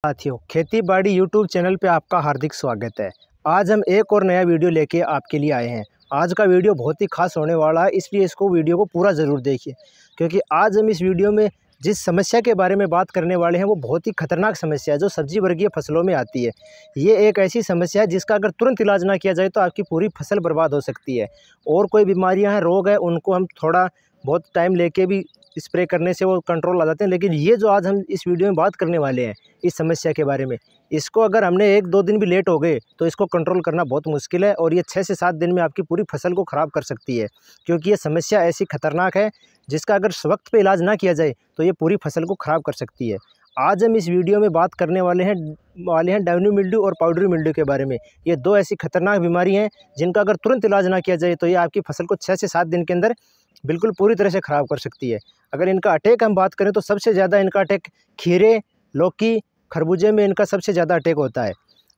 साथियों, खेती बाड़ी यूट्यूब चैनल पे आपका हार्दिक स्वागत है। आज हम एक और नया वीडियो लेके आपके लिए आए हैं। आज का वीडियो बहुत ही खास होने वाला है, इसलिए इसको वीडियो को पूरा ज़रूर देखिए, क्योंकि आज हम इस वीडियो में जिस समस्या के बारे में बात करने वाले हैं वो बहुत ही खतरनाक समस्या है जो सब्जी वर्गीय फसलों में आती है। ये एक ऐसी समस्या है जिसका अगर तुरंत इलाज ना किया जाए तो आपकी पूरी फसल बर्बाद हो सकती है। और कोई बीमारियां हैं, रोग हैं, उनको हम थोड़ा बहुत टाइम लेके भी स्प्रे करने से वो कंट्रोल आ जाते हैं, लेकिन ये जो आज हम इस वीडियो में बात करने वाले हैं इस समस्या के बारे में, इसको अगर हमने 1-2 दिन भी लेट हो गए तो इसको कंट्रोल करना बहुत मुश्किल है और ये 6 से 7 दिन में आपकी पूरी फसल को ख़राब कर सकती है। क्योंकि ये समस्या ऐसी खतरनाक है जिसका अगर वक्त पे इलाज ना किया जाए तो ये पूरी फसल को ख़राब कर सकती है। आज हम इस वीडियो में बात करने वाले हैं डाउनी मिल्ड्यू और पाउडरी मिल्ड्यू के बारे में। ये 2 ऐसी खतरनाक बीमारी हैं जिनका अगर तुरंत इलाज ना किया जाए तो ये आपकी फसल को 6 से 7 दिन के अंदर बिल्कुल पूरी तरह से ख़राब कर सकती है। अगर इनका अटैक हम बात करें तो सबसे ज़्यादा इनका अटैक खीरे, लौकी, खरबूजे में इनका सबसे ज़्यादा अटैक होता है।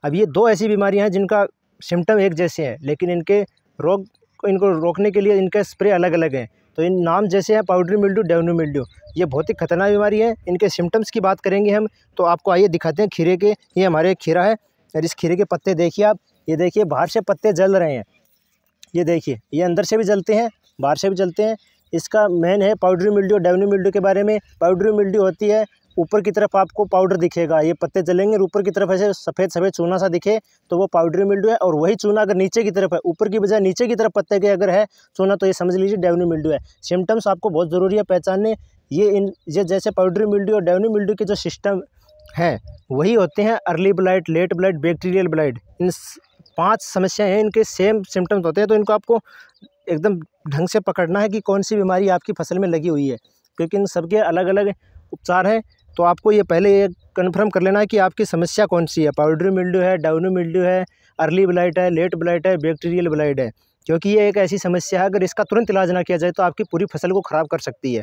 अब ये 2 ऐसी बीमारियां हैं जिनका सिम्टम एक जैसे हैं, लेकिन इनको रोकने के लिए इनके स्प्रे अलग अलग हैं। तो इन नाम जैसे हैं पाउडरी मिल्ड्यू, डाउनी मिल्ड्यू, ये बहुत ही खतरनाक बीमारी है। इनके सिम्टम्स की बात करेंगे हम तो आपको आइए दिखाते हैं खीरे के। ये हमारे खीरा है और इस खीरे के पत्ते देखिए आप, ये देखिए बाहर से पत्ते जल रहे हैं। ये देखिए, ये अंदर से भी जलते हैं, बाहर से भी जलते हैं। इसका मेन है पाउडरी मिल्ड्यू, डाउनी मिल्ड्यू के बारे में। पाउडरी मिल्ड्यू होती है ऊपर की तरफ आपको पाउडर दिखेगा, ये पत्ते जलेंगे और ऊपर की तरफ ऐसे सफ़ेद सफ़ेद चूना सा दिखे तो वो पाउडरी मिल्ड्यू है। और वही चूना अगर नीचे की तरफ है, ऊपर की बजाय नीचे की तरफ पत्ते के अगर है चूना, तो ये समझ लीजिए डाउनी मिल्ड्यू है। सिम्टम्स आपको बहुत ज़रूरी है पहचानने। ये जैसे पाउडरी मिल्ड्यू और डाउनी मिल्ड्यू के जो सिस्टम हैं वही होते हैं early blight, late blight, bacterial blight. इन 5 समस्याएं हैं, इनके सेम सिम्टम्स होते हैं। तो इनको आपको एकदम ढंग से पकड़ना है कि कौन सी बीमारी आपकी फसल में लगी हुई है, क्योंकि इन सबके अलग अलग उपचार हैं। तो आपको ये पहले ये कन्फर्म कर लेना है कि आपकी समस्या कौन सी है। पाउडरी मिल्ड्यू है, डाउनी मिल्ड्यू है, अर्ली ब्लाइट है, लेट ब्लाइट है, बैक्टीरियल ब्लाइट है। क्योंकि ये एक ऐसी समस्या है अगर इसका तुरंत इलाज ना किया जाए तो आपकी पूरी फसल को ख़राब कर सकती है।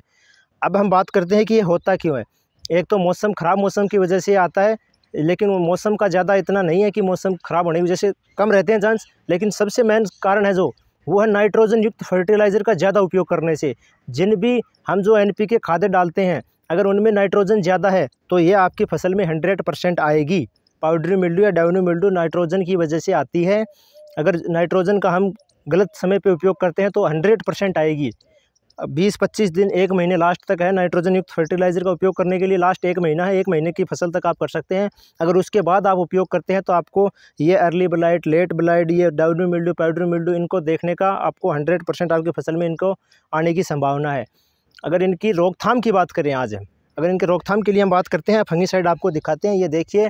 अब हम बात करते हैं कि ये होता क्यों है। एक तो मौसम, ख़राब मौसम की वजह से आता है, लेकिन वो मौसम का ज़्यादा इतना नहीं है कि मौसम ख़राब होने की वजह से कम रहते हैं चांस, लेकिन सबसे मेन कारण है जो वो है नाइट्रोजन युक्त फर्टिलाइज़र का ज़्यादा उपयोग करने से। जिन भी हम जो NPK खादें डालते हैं अगर उनमें नाइट्रोजन ज़्यादा है तो ये आपकी फसल में 100% आएगी। पाउडरी मिल्ड्यू या डाउनी मिल्ड्यू नाइट्रोजन की वजह से आती है। अगर नाइट्रोजन का हम गलत समय पे उपयोग करते हैं तो 100% आएगी। 20-25 दिन, 1 महीने लास्ट तक है नाइट्रोजन युक्त फर्टिलाइज़र का उपयोग करने के लिए। लास्ट 1 महीना है, 1 महीने की फसल तक आप कर सकते हैं। अगर उसके बाद आप उपयोग करते हैं तो आपको ये अर्ली ब्लाइट, लेट ब्लाइट, ये डाउनी मिल्ड्यू, पाउडरी मिल्ड्यू, इनको देखने का आपको 100% आपकी फसल में इनको आने की संभावना है। अगर इनकी रोकथाम की बात करें आज हम, अगर इनके रोकथाम के लिए हम बात करते हैं, फंगीसाइड आपको दिखाते हैं। ये देखिए,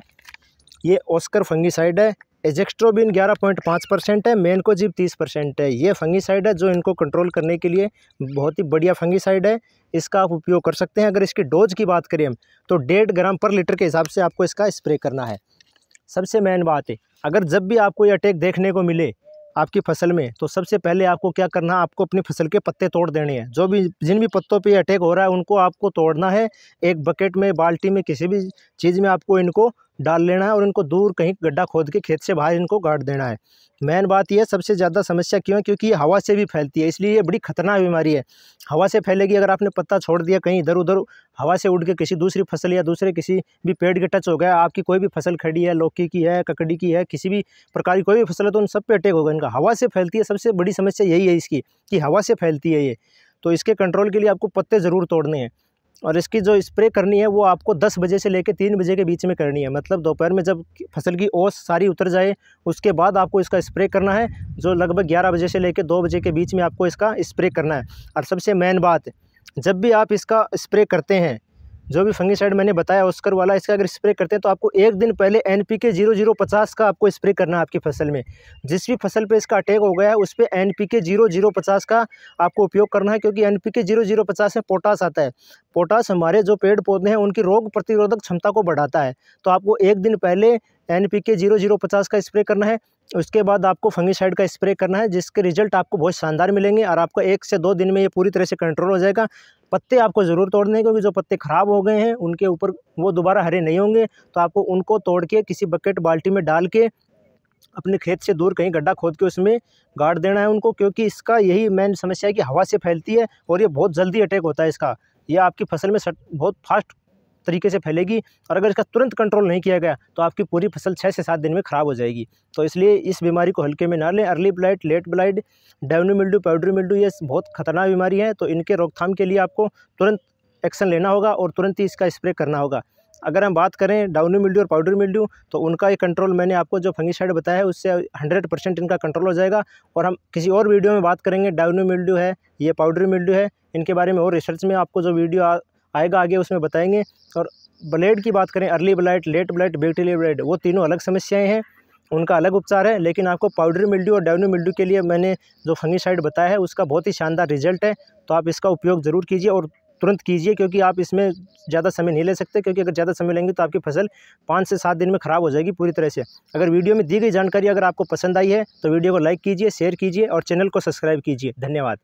ये ऑस्कर फंगीसाइड है। एजेक्स्ट्रोबिन 11.5% है, मेनकोजिब 30% है। ये फंगीसाइड है जो इनको कंट्रोल करने के लिए बहुत ही बढ़िया फंगीसाइड है। इसका आप उपयोग कर सकते हैं। अगर इसकी डोज की बात करें हम तो 1.5 ग्राम पर लीटर के हिसाब से आपको इसका स्प्रे करना है। सबसे मेन बात है, अगर जब भी आपको ये अटैक देखने को मिले आपकी फसल में तो सबसे पहले आपको क्या करना है, आपको अपनी फसल के पत्ते तोड़ देने हैं। जिन भी पत्तों पे अटैक हो रहा है उनको आपको तोड़ना है। एक बकेट में, बाल्टी में, किसी भी चीज़ में आपको इनको डाल लेना है और इनको दूर कहीं गड्ढा खोद के खेत से बाहर इनको गाड़ देना है। मेन बात यह सबसे ज़्यादा समस्या क्यों है, क्योंकि ये हवा से भी फैलती है, इसलिए ये बड़ी खतरनाक बीमारी है। हवा से फैलेगी। अगर आपने पत्ता छोड़ दिया कहीं इधर उधर, हवा से उड़ के किसी दूसरी फसल या दूसरे किसी भी पेड़ के टच हो गया, आपकी कोई भी फसल खड़ी है, लौकी की है, ककड़ी की है, किसी भी प्रकार की कोई भी फसल है, तो उन सब पे अटैक होगा इनका। हवा से फैलती है, सबसे बड़ी समस्या यही है इसकी कि हवा से फैलती है ये। तो इसके कंट्रोल के लिए आपको पत्ते ज़रूर तोड़ने हैं और इसकी जो स्प्रे करनी है वो आपको 10 बजे से लेकर 3 बजे के बीच में करनी है। मतलब दोपहर में जब फसल की ओस सारी उतर जाए उसके बाद आपको इसका स्प्रे करना है, जो लगभग 11 बजे से लेकर 2 बजे के बीच में आपको इसका स्प्रे करना है। और सबसे मेन बात, जब भी आप इसका स्प्रे करते हैं, जो भी फंगीसाइड मैंने बताया ऑस्कर वाला, इसका अगर स्प्रे करते हैं तो आपको 1 दिन पहले NPK 0050 का आपको स्प्रे करना है आपकी फसल में। जिस भी फसल पे इसका अटैक हो गया है उस पे NPK 0050 का आपको उपयोग करना है, क्योंकि NPK 0050 में पोटास आता है। पोटास हमारे जो पेड़ पौधे हैं उनकी रोग प्रतिरोधक क्षमता को बढ़ाता है। तो आपको 1 दिन पहले NPK 0050 का स्प्रे करना है। उसके बाद आपको फंगीसाइड का स्प्रे करना है, जिसके रिजल्ट आपको बहुत शानदार मिलेंगे और आपका 1 से 2 दिन में ये पूरी तरह से कंट्रोल हो जाएगा। पत्ते आपको ज़रूर तोड़ने हैं, क्योंकि जो पत्ते ख़राब हो गए हैं उनके ऊपर वो दोबारा हरे नहीं होंगे। तो आपको उनको तोड़ के किसी बकेट, बाल्टी में डाल के अपने खेत से दूर कहीं गड्ढा खोद के उसमें गाड़ देना है उनको, क्योंकि इसका यही मेन समस्या है कि हवा से फैलती है और ये बहुत जल्दी अटैक होता है इसका। ये आपकी फसल में बहुत फास्ट तरीके से फैलेगी और अगर इसका तुरंत कंट्रोल नहीं किया गया तो आपकी पूरी फसल 6 से 7 दिन में ख़राब हो जाएगी। तो इसलिए इस बीमारी को हल्के में ना लें। Early blight, late blight, downy mildew, powdery mildew ये बहुत खतरनाक बीमारी है। तो इनके रोकथाम के लिए आपको तुरंत एक्शन लेना होगा और तुरंत ही इसका स्प्रे करना होगा। अगर हम बात करें डाउनी मिल्ड्यू और पाउडरी मिल्ड्यू, तो उनका ये कंट्रोल मैंने आपको जो फंगिसाइड बताया है उससे 100% इनका कंट्रोल हो जाएगा। और हम किसी और वीडियो में बात करेंगे डाउनी मिल्ड्यू है, ये पाउडरी मिल्ड्यू है, इनके बारे में और रिसर्च में आपको जो वीडियो आएगा आगे उसमें बताएंगे। और ब्लेड की बात करें, early blight, late blight, bacterial blight, वो तीनों अलग समस्याएँ हैं, उनका अलग उपचार है। लेकिन आपको पाउडरी मिल्ड्यू और डाउनी मिल्ड्यू के लिए मैंने जो फंगिसाइड बताया है उसका बहुत ही शानदार रिजल्ट है। तो आप इसका उपयोग ज़रूर कीजिए और तुरंत कीजिए, क्योंकि आप इसमें ज़्यादा समय नहीं ले सकते, क्योंकि अगर ज़्यादा समय लेंगे तो आपकी फसल 5 से 7 दिन में ख़राब हो जाएगी पूरी तरह से। अगर वीडियो में दी गई जानकारी अगर आपको पसंद आई है तो वीडियो को लाइक कीजिए, शेयर कीजिए और चैनल को सब्सक्राइब कीजिए। धन्यवाद।